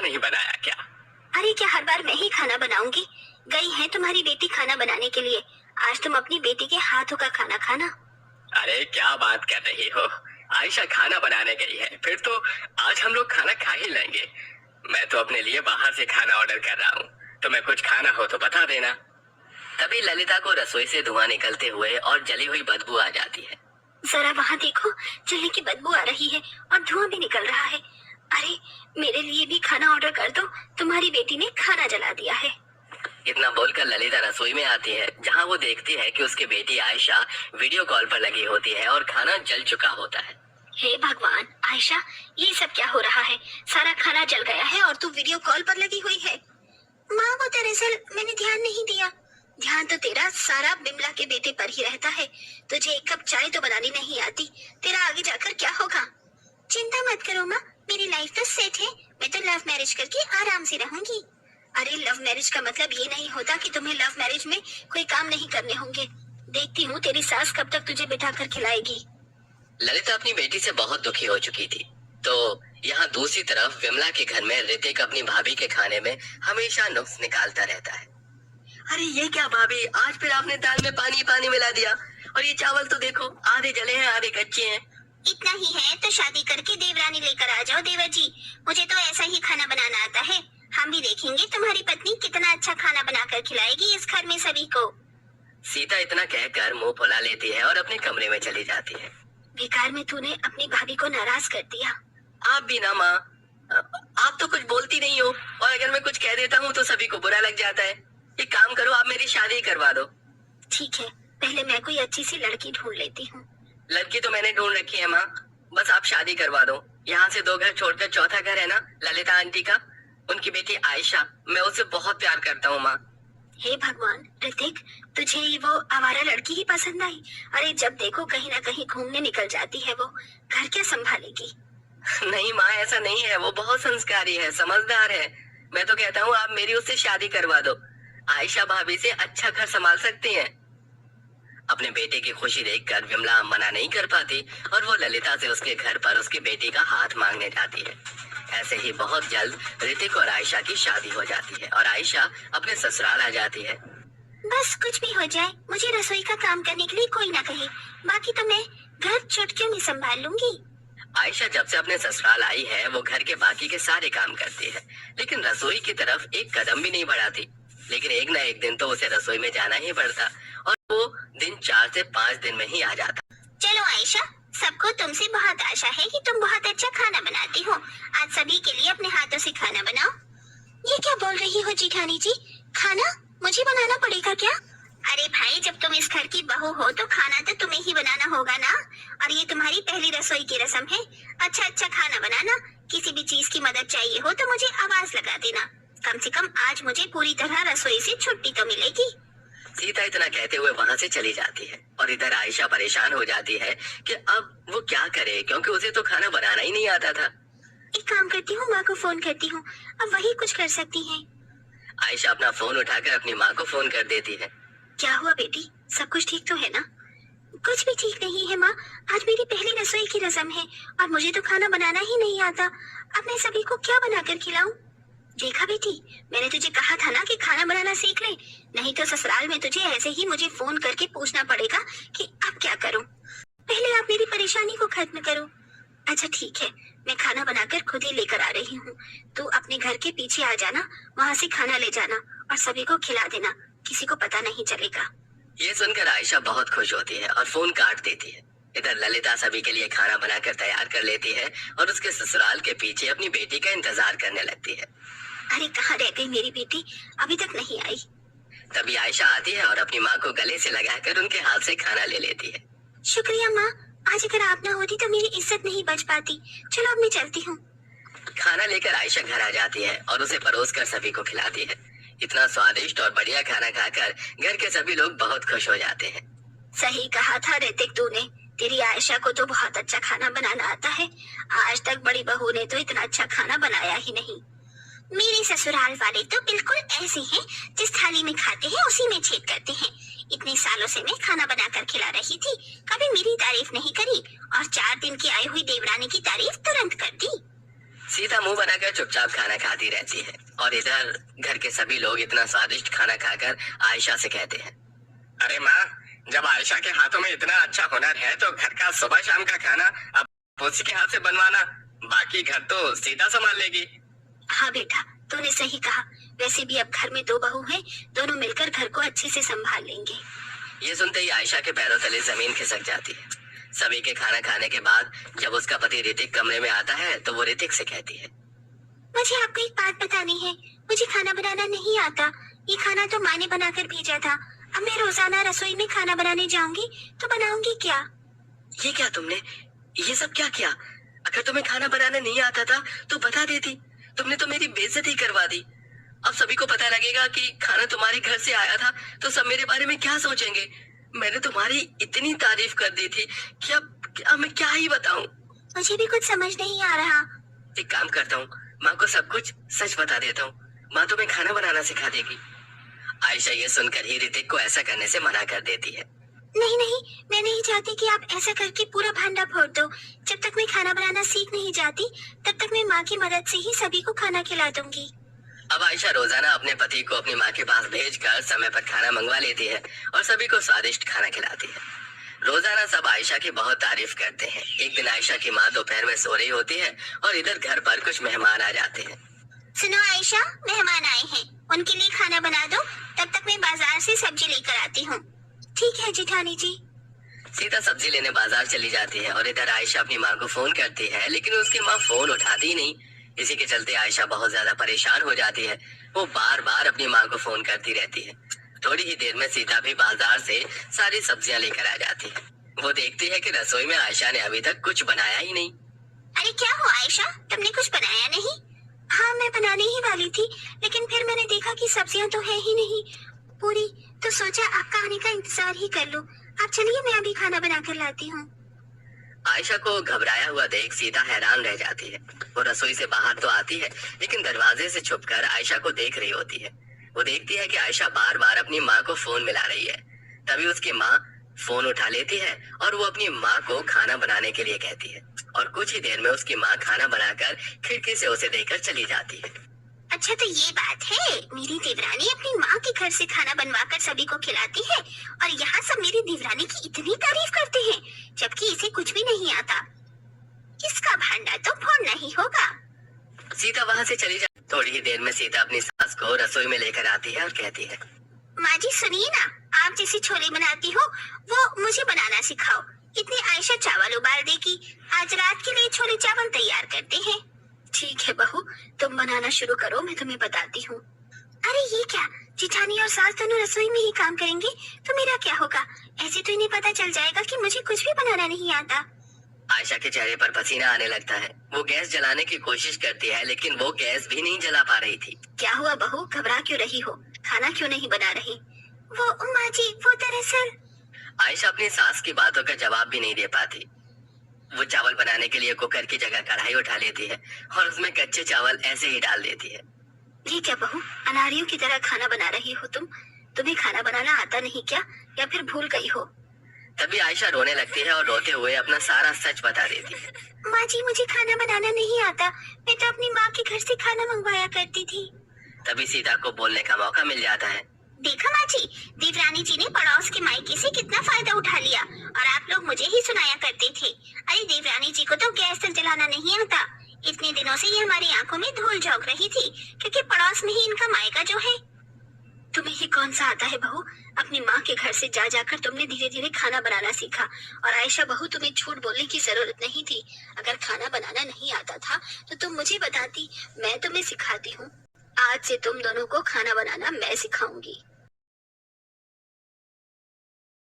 नहीं बनाया क्या? अरे क्या हर बार मैं ही खाना बनाऊंगी? गई है तुम्हारी बेटी खाना बनाने के लिए। आज तुम अपनी बेटी के हाथों का खाना खाना। अरे क्या बात कर रही हो? आयशा खाना बनाने गई है, फिर तो आज हम लोग खाना खा ही लेंगे। मैं तो अपने लिए बाहर से खाना ऑर्डर कर रहा हूँ। तुम्हें कुछ खाना हो तो बता देना। तभी ललिता को रसोई से धुआं निकलते हुए और जली हुई बदबू आ जाती है। जरा वहाँ देखो, जलने की बदबू आ रही है और धुआं भी निकल रहा है। अरे मेरे लिए भी खाना ऑर्डर कर दो, तुम्हारी बेटी ने खाना जला दिया है। इतना बोलकर ललिता रसोई में आती है, जहाँ वो देखती है कि उसकी बेटी आयशा वीडियो कॉल पर लगी होती है और खाना जल चुका होता है। हे भगवान आयशा, ये सब क्या हो रहा है? सारा खाना जल गया है और तू वीडियो कॉल पर लगी हुई है। माँ वो दरअसल मैंने ध्यान नहीं दिया। ध्यान तो तेरा सारा बिमला के बेटे पर ही रहता है। तुझे एक कप चाय तो बनानी नहीं आती, तेरा आगे जाकर क्या होगा? चिंता मत करो माँ, मेरी लाइफ तो सेट है। मैं तो लव मैरिज करके आराम से रहूंगी। अरे लव मैरिज का मतलब ये नहीं होता कि तुम्हें लव मैरिज में कोई काम नहीं करने होंगे। देखती हूँ तेरी सास कब तक तुझे बिठा कर खिलाएगी। ललिता अपनी बेटी से बहुत दुखी हो चुकी थी, तो यहाँ दूसरी तरफ विमला के घर में ऋतिक अपनी भाभी के खाने में हमेशा नुक्स निकालता रहता है। अरे ये क्या भाभी, आज फिर आपने दाल में पानी पानी मिला दिया, और ये चावल तो देखो आधे जले हैं आधे कच्चे हैं। इतना ही है तो शादी करके देवरानी लेकर आ जाओ देवर जी। मुझे तो ऐसा ही खाना बनाना आता है। हम भी देखेंगे तुम्हारी पत्नी कितना अच्छा खाना बनाकर खिलाएगी इस घर में सभी को। सीता इतना कहकर मुंह फुला लेती है और अपने कमरे में चली जाती है। बेकार में तूने अपनी भाभी को नाराज कर दिया। आप भी ना माँ, आप तो कुछ बोलती नहीं हो, और अगर मैं कुछ कह देता हूँ तो सभी को बुरा लग जाता है। एक काम करो, आप मेरी शादी करवा दो। ठीक है, पहले मैं कोई अच्छी सी लड़की ढूंढ लेती हूँ। लड़की तो मैंने ढूंढ रखी है माँ, बस आप शादी करवा दो। यहाँ से 2 घर छोड़कर चौथा घर है ना ललिता आंटी का, उनकी बेटी आयशा, मैं उससे बहुत प्यार करता हूँ माँ। हे भगवान ऋतिक, तुझे वो आवारा लड़की ही पसंद आई? अरे जब देखो कहीं ना कहीं घूमने निकल जाती है वो, घर क्या संभालेगी? नहीं माँ, ऐसा नहीं है, वो बहुत संस्कारी है, समझदार है। मैं तो कहता हूँ आप मेरी उससे शादी करवा दो। आयशा भाभी से अच्छा घर संभाल सकती हैं। अपने बेटे की खुशी देखकर विमला मना नहीं कर पाती और वो ललिता से उसके घर पर उसकी बेटी का हाथ मांगने जाती है। ऐसे ही बहुत जल्द ऋतिक और आयशा की शादी हो जाती है और आयशा अपने ससुराल आ जाती है। बस कुछ भी हो जाए, मुझे रसोई का काम करने के लिए कोई ना कहे, बाकी तो मैं घर चुटकियों में संभाल लूंगी। आयशा जब से अपने ससुराल आई है वो घर के बाकी के सारे काम करती है, लेकिन रसोई की तरफ एक कदम भी नहीं बढ़ाती। लेकिन एक न एक दिन तो उसे रसोई में जाना ही पड़ता और वो दिन 4 से 5 दिन में ही आ जाता। चलो आयशा, सबको तुमसे बहुत आशा है कि तुम बहुत अच्छा खाना बनाती हो। आज सभी के लिए अपने हाथों से खाना बनाओ। ये क्या बोल रही हो जेठानी जी? खाना मुझे बनाना पड़ेगा क्या? अरे भाई, जब तुम इस घर की बहू हो तो खाना तो तुम्हें ही बनाना होगा ना। और ये तुम्हारी पहली रसोई की रस्म है। अच्छा अच्छा खाना बनाना। किसी भी चीज की मदद चाहिए हो तो मुझे आवाज लगा देना। कम से कम आज मुझे पूरी तरह रसोई से छुट्टी तो मिलेगी। सीता इतना कहते हुए वहाँ से चली जाती है और इधर आयशा परेशान हो जाती है कि अब वो क्या करे, क्योंकि उसे तो खाना बनाना ही नहीं आता था। एक काम करती हूँ, माँ को फोन करती हूँ, अब वही कुछ कर सकती हैं। आयशा अपना फोन उठाकर अपनी माँ को फोन कर देती है। क्या हुआ बेटी, सब कुछ ठीक तो है ना? कुछ भी ठीक नहीं है माँ, आज मेरी पहली रसोई की रस्म है और मुझे तो खाना बनाना ही नहीं आता। अब मैं सभी को क्या बनाकर खिलाऊं? देखा बेटी, मैंने तुझे कहा था ना कि खाना बनाना सीख ले, नहीं तो ससुराल में तुझे ऐसे ही मुझे फोन करके पूछना पड़ेगा कि अब क्या करूं। पहले आप मेरी परेशानी को खत्म करो। अच्छा ठीक है, मैं खाना बनाकर खुद ही लेकर आ रही हूँ। तू अपने घर के पीछे आ जाना, वहाँ से खाना ले जाना और सभी को खिला देना, किसी को पता नहीं चलेगा। ये सुनकर आयशा बहुत खुश होती है और फोन काट देती है। इधर ललिता सभी के लिए खाना बनाकर तैयार कर लेती है और उसके ससुराल के पीछे अपनी बेटी का इंतजार करने लगती है। अरे कहाँ रह गई मेरी बेटी, अभी तक नहीं आई। तभी आयशा आती है और अपनी माँ को गले से लगाकर उनके हाथ से खाना ले लेती है। शुक्रिया माँ, आज अगर आप ना होती तो मेरी इज्जत नहीं बच पाती। चलो अब मैं चलती हूँ। खाना लेकर आयशा घर आ जाती है और उसे परोस कर सभी को खिलाती है। इतना स्वादिष्ट और बढ़िया खाना खाकर घर के सभी लोग बहुत खुश हो जाते हैं। सही कहा था ऋतिक तूने, तेरी आयशा को तो बहुत अच्छा खाना बनाना आता है। आज तक बड़ी बहू ने तो इतना अच्छा खाना बनाया ही नहीं। मेरे ससुराल वाले तो बिल्कुल ऐसे हैं, जिस थाली में खाते हैं उसी में छेद करते हैं। इतने सालों से मैं खाना बनाकर खिला रही थी, कभी मेरी तारीफ नहीं करी और 4 दिन की आई हुई देवरानी की तारीफ तुरंत कर दी। सीता मुंह बनाकर चुपचाप खाना खाती रहती है और इधर घर के सभी लोग इतना स्वादिष्ट खाना खाकर आयशा से कहते हैं, अरे माँ, जब आयशा के हाथों में इतना अच्छा हुनर है तो घर का सुबह शाम का खाना अब उसी के हाथ से बनवाना, बाकी घर तो सीता संभाल लेगी। हाँ बेटा, तूने सही कहा। वैसे भी अब घर में 2 बहू हैं, दोनों मिलकर घर को अच्छे से संभाल लेंगे। ये सुनते ही आयशा के पैरों तले जमीन खिसक जाती है। सभी के खाना खाने के बाद जब उसका पति ऋतिक कमरे में आता है तो वो ऋतिक से कहती है, मुझे आपको एक बात बतानी है। मुझे खाना बनाना नहीं आता। ये खाना तो माँ ने बनाकर भेजा था। अब मैं रोजाना रसोई में खाना बनाने जाऊंगी तो बनाऊंगी क्या? ये क्या तुमने ये सब क्या किया? अगर तुम्हें खाना बनाना नहीं आता था तो बता देती। तुमने तो मेरी बेइज्जती करवा दी। अब सभी को पता लगेगा कि खाना तुम्हारे घर से आया था तो सब मेरे बारे में क्या सोचेंगे। मैंने तुम्हारी इतनी तारीफ कर दी थी कि अब मैं क्या ही बताऊं। मुझे भी कुछ समझ नहीं आ रहा। एक काम करता हूँ, माँ को सब कुछ सच बता देता हूँ। माँ तुम्हें खाना बनाना सिखा देगी। आयशा ये सुनकर ही ऋतिक को ऐसा करने से मना कर देती है। नहीं नहीं, मैं नहीं चाहती कि आप ऐसा करके पूरा भांडा फोड़ दो। जब तक मैं खाना बनाना सीख नहीं जाती तब तक मैं माँ की मदद से ही सभी को खाना खिला दूंगी। अब आयशा रोजाना अपने पति को अपनी माँ के पास भेजकर समय पर खाना मंगवा लेती है और सभी को स्वादिष्ट खाना खिलाती है। रोजाना सब आयशा की बहुत तारीफ करते हैं। एक दिन आयशा की माँ दोपहर में सो रही होती है और इधर घर पर कुछ मेहमान आ जाते हैं। सुनो आयशा, मेहमान आए हैं, उनके लिए खाना बना दो। तब तक मैं बाजार से सब्जी लेकर आती हूँ। ठीक है जेठानी जी। सीता सब्जी लेने बाजार चली जाती है और इधर आयशा अपनी माँ को फोन करती है, लेकिन उसकी माँ फोन उठाती ही नहीं। इसी के चलते आयशा बहुत ज्यादा परेशान हो जाती है। वो बार बार अपनी माँ को फोन करती रहती है। थोड़ी ही देर में सीता भी बाजार से सारी सब्जियां लेकर आ जाती है। वो देखती है कि रसोई में आयशा ने अभी तक कुछ बनाया ही नहीं। अरे क्या हुआ आयशा, तुमने कुछ बनाया नहीं? हाँ, मैं बनाने ही वाली थी, लेकिन फिर मैंने देखा कि सब्जियां तो है ही नहीं पूरी, तो सोचा आपका आने का इंतजार ही कर लो। आप चलिए, मैं अभी खाना बना कर लाती हूँ। आयशा को घबराया हुआ देख सीता हैरान रह जाती है। वो रसोई से बाहर तो आती है, लेकिन दरवाजे से छुपकर आयशा को देख रही होती है। वो देखती है कि आयशा बार बार अपनी माँ को फोन मिला रही है। तभी उसकी माँ फोन उठा लेती है और वो अपनी माँ को खाना बनाने के लिए कहती है और कुछ ही देर में उसकी माँ खाना बनाकर खिड़की से उसे देकर चली जाती है। अच्छा, तो ये बात है, मेरी देवरानी अपनी माँ के घर से खाना बनवाकर सभी को खिलाती है और यहाँ सब मेरी देवरानी की इतनी तारीफ करते हैं, जबकि इसे कुछ भी नहीं आता। इसका भांडा तो फोड़ना ही होगा। सीता वहाँ से चली जाती। थोड़ी ही देर में सीता अपनी सास को रसोई में लेकर आती है और कहती है, माँ जी सुनिए ना, आप जैसे छोले बनाती हो वो मुझे बनाना सिखाओ। इतनी आयशा चावल उबाल देगी, आज रात के लिए छोले चावल तैयार करते हैं। ठीक है बहू, तुम बनाना शुरू करो, मैं तुम्हें बताती हूँ। अरे ये क्या, जेठानी और सास दोनों रसोई में ही काम करेंगे तो मेरा क्या होगा? ऐसे तो इन्हें पता चल जाएगा कि मुझे कुछ भी बनाना नहीं आता। आयशा के चेहरे पर पसीना आने लगता है। वो गैस जलाने की कोशिश करती है, लेकिन वो गैस भी नहीं जला पा रही थी। क्या हुआ बहू, घबरा क्यों रही हो? खाना क्यों नहीं बना रही? वो माँ जी, वो दरअसल। आयशा अपनी सास की बातों का जवाब भी नहीं दे पाती। वो चावल बनाने के लिए कुकर की जगह कढ़ाई उठा लेती है और उसमें कच्चे चावल ऐसे ही डाल देती है। ये क्या बहू, अनारियों की तरह खाना बना रही हो तुम? तुम्हें खाना बनाना आता नहीं क्या, या फिर भूल गई हो? तभी आयशा रोने लगती है और रोते हुए अपना सारा सच बता देती है। माँ जी, मुझे खाना बनाना नहीं आता। मैं तो अपनी माँ के घर से खाना मंगवाया करती थी। तभी सीता को बोलने का मौका मिल जाता है। देखा माँ जी, देवरानी जी ने पड़ोस के मायके से कितना फायदा उठा लिया और आप लोग मुझे ही सुनाया करते थे। अरे देवरानी जी को तो गैस तक जलाना नहीं आता। इतने दिनों से ये हमारी आंखों में धूल झोंक रही थी, क्योंकि पड़ोस में ही इनका मायका जो है। तुम्हें ही कौन सा आता है बहू? अपनी माँ के घर से जा जाकर तुमने धीरे धीरे खाना बनाना सीखा। और आयशा बहू, तुम्हें झूठ बोलने की जरूरत नहीं थी। अगर खाना बनाना नहीं आता था तो तुम मुझे बताती, मैं तुम्हें सिखाती हूँ। आज से तुम दोनों को खाना बनाना मैं सिखाऊंगी।